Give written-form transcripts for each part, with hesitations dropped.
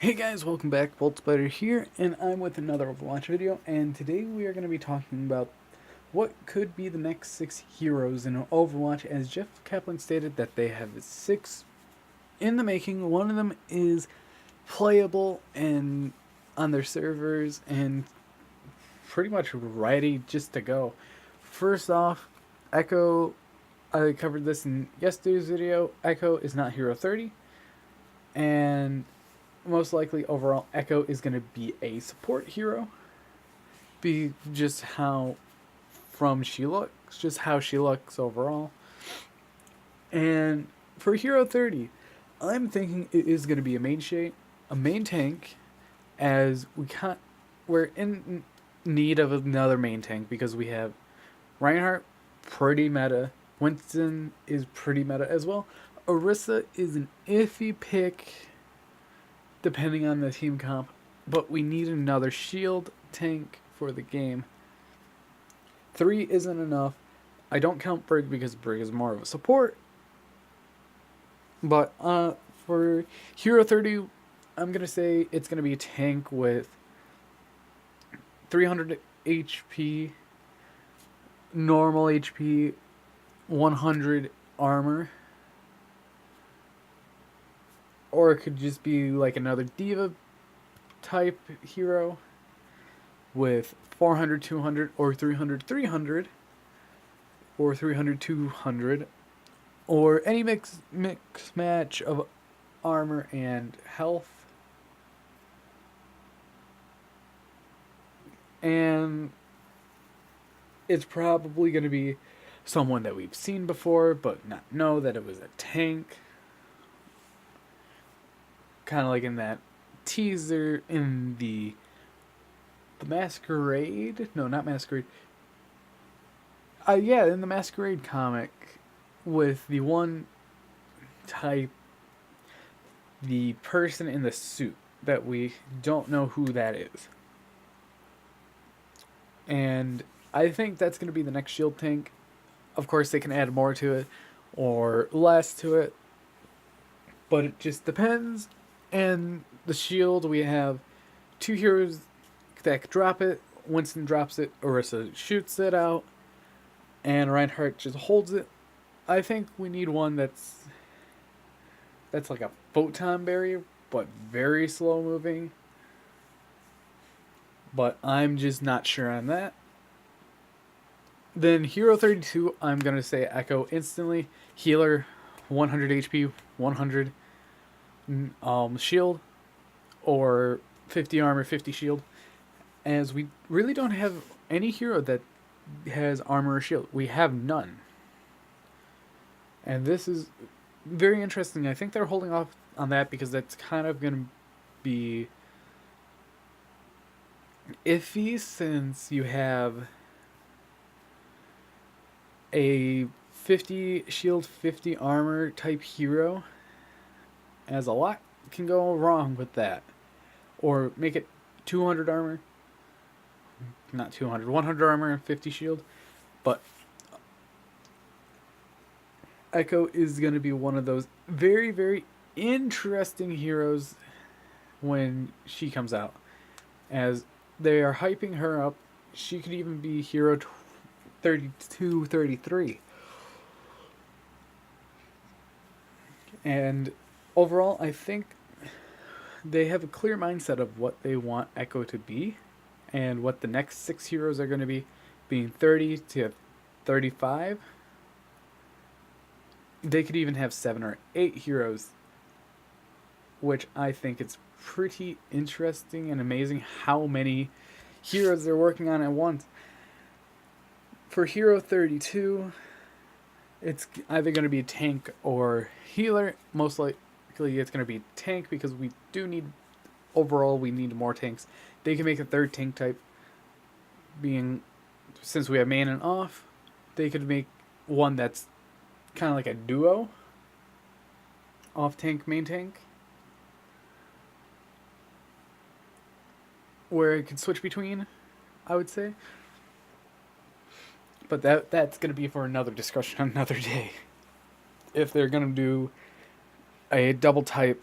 Hey guys, welcome back. Bolt Spider here, and I'm with another Overwatch video. And today we are going to be talking about what could be the next 6 heroes in Overwatch, as Jeff Kaplan stated that they have 6 in the making. One of them is playable and on their servers and pretty much ready just to go. First off, Echo. I covered this in yesterday's video. Echo is not Hero 30, and most likely overall Echo is going to be a support hero. Be just how from she looks, just how she looks overall. And for Hero 30, I'm thinking it is going to be a main tank, as we're in need of another main tank because we have Reinhardt, pretty meta. Winston is pretty meta as well. Orisa is an iffy pick depending on the team comp, but we need another shield tank for the game. 3 isn't enough. I don't count Brig because Brig is more of a support. But for Hero 30, I'm going to say it's going to be a tank with 300 HP, normal HP, 100 armor. Or it could just be like another diva type hero with 400, 200, or 300, 300, or 300, 200, or any mix match of armor and health. And it's probably going to be someone that we've seen before, but not know that it was a tank. Kind of like in that teaser in the Masquerade. No, not Masquerade. Yeah, in the Masquerade comic, with the one type, the person in the suit that we don't know who that is. And I think that's going to be the next shield tank. Of course, they can add more to it or less to it, but it just depends. And the shield, we have 2 heroes that drop it. Winston drops it, Orisa shoots it out, and Reinhardt just holds it. I think we need one that's like a photon barrier, but very slow moving. But I'm just not sure on that. Then Hero 32, I'm gonna say Echo instantly. Healer, 100 HP, 100 shield, or 50 armor, 50 shield. As we really don't have any hero that has armor or shield. We have none. And this is very interesting. I think they're holding off on that because that's kind of going to be iffy, since you have a 50 shield, 50 armor type hero, as a lot can go wrong with that. Or make it 200 armor, not 200, 100 armor and 50 shield. But Echo is going to be one of those very, very interesting heroes when she comes out, as they are hyping her up. She could even be Hero 32, 33. And overall, I think they have a clear mindset of what they want Echo to be and what the next 6 heroes are going to be, being 30 to 35. They could even have 7 or 8 heroes, which I think it's pretty interesting and amazing how many heroes they're working on at once. For Hero 32, it's either going to be tank or healer. Most likely it's going to be tank, because we do need, overall, we need more tanks. They can make a third tank type, being, since we have main and off, they could make one that's kind of like a duo, off tank, main tank, where it can switch between, I would say. But that's going to be for another discussion another day. If they're going to do a double type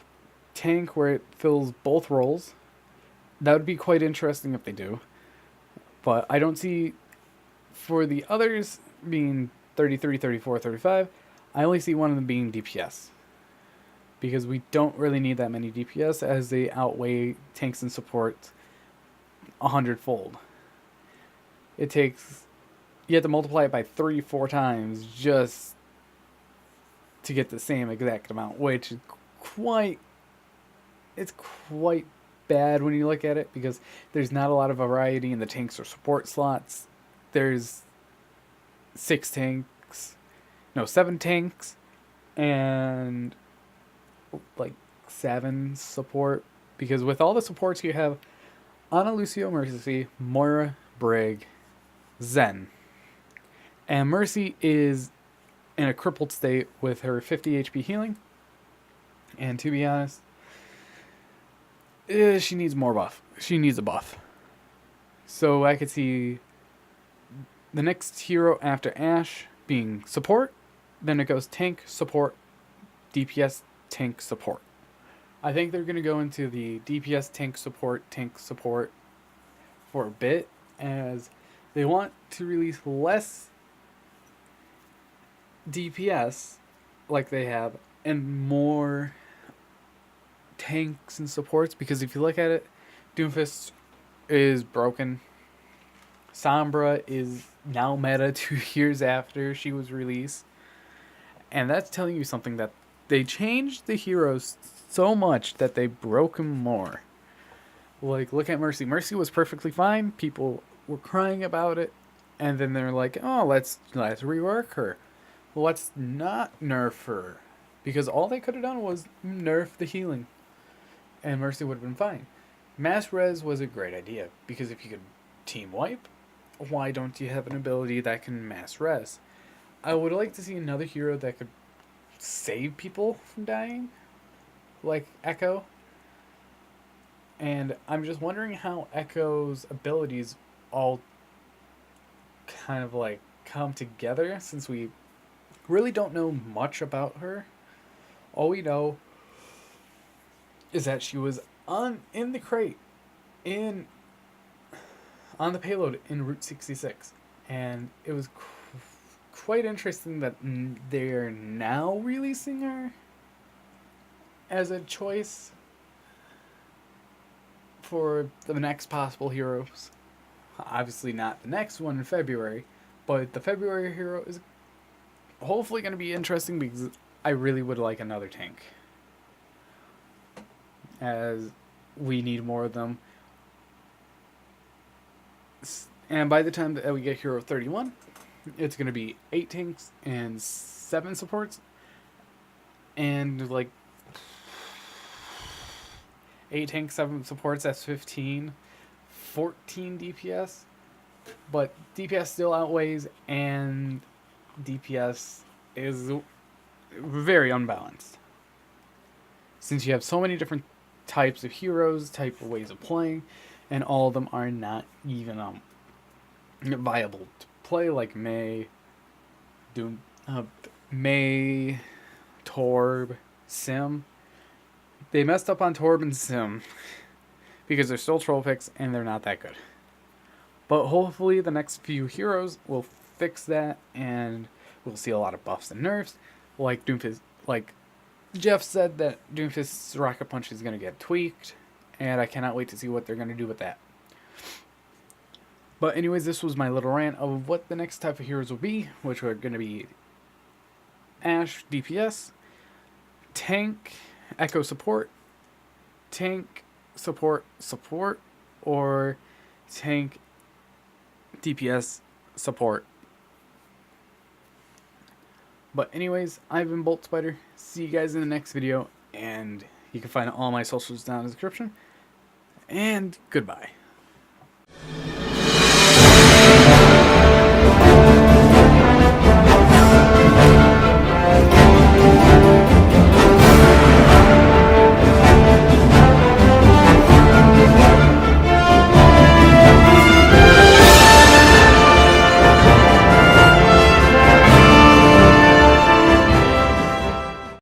tank where it fills both roles. That would be quite interesting if they do. But I don't see, for the others being 33, 34, 35, I only see one of them being DPS. Because we don't really need that many DPS as they outweigh tanks and support 100-fold. It takes, you have to multiply it by 3-4 times just to get the same exact amount, which is quite bad when you look at it, because there's not a lot of variety in the tanks or support slots. There's 7 tanks and like 7 support, because with all the supports you have Ana, Lucio, Mercy, Moira, Brig, Zen, and Mercy is in a crippled state with her 50 HP healing, and to be honest, she needs more buff. She needs a buff. So I could see the next hero after Ashe being support, then it goes tank, support, DPS, tank, support. I think they're going to go into the DPS, tank, support for a bit, as they want to release less DPS like they have and more tanks and supports, because if you look at it, Doomfist is broken. Sombra is now meta 2 years after she was released. And that's telling you something, that they changed the heroes so much that they broke them more. Like, look at Mercy. Mercy was perfectly fine. People were crying about it. And then they're like, oh, let's rework her. Let's not nerf her. Because all they could have done was nerf the healing, and Mercy would have been fine. Mass res was a great idea, because if you could team wipe, why don't you have an ability that can mass res? I would like to see another hero that could save people from dying, like Echo. And I'm just wondering how Echo's abilities all kind of like come together, since we really don't know much about her. All we know is that she was in the crate on the payload in Route 66, and it was quite interesting that they're now releasing her as a choice for the next possible heroes. Obviously not the next one in February, but the February hero is hopefully going to be interesting, because I really would like another tank, as we need more of them. And by the time that we get Hero 31, it's going to be 8 tanks and 7 supports, and like 8 tanks, 7 supports, that's 15, 14 DPS, but DPS still outweighs, and DPS is very unbalanced, since you have so many different types of heroes, type of ways of playing, and all of them are not even viable to play, like Mei, Torb, Sim. They messed up on Torb and Sim because they're still troll picks and they're not that good. But hopefully the next few heroes will fix that, and we'll see a lot of buffs and nerfs. Like Doomfist, like Jeff said, that Doomfist's Rocket Punch is going to get tweaked, and I cannot wait to see what they're going to do with that. But anyways, this was my little rant of what the next type of heroes will be, which are going to be Ashe DPS, tank, Echo support, tank, support, or tank, DPS, support. But anyways, I've been Bolt Spider. See you guys in the next video, and you can find all my socials down in the description. And goodbye.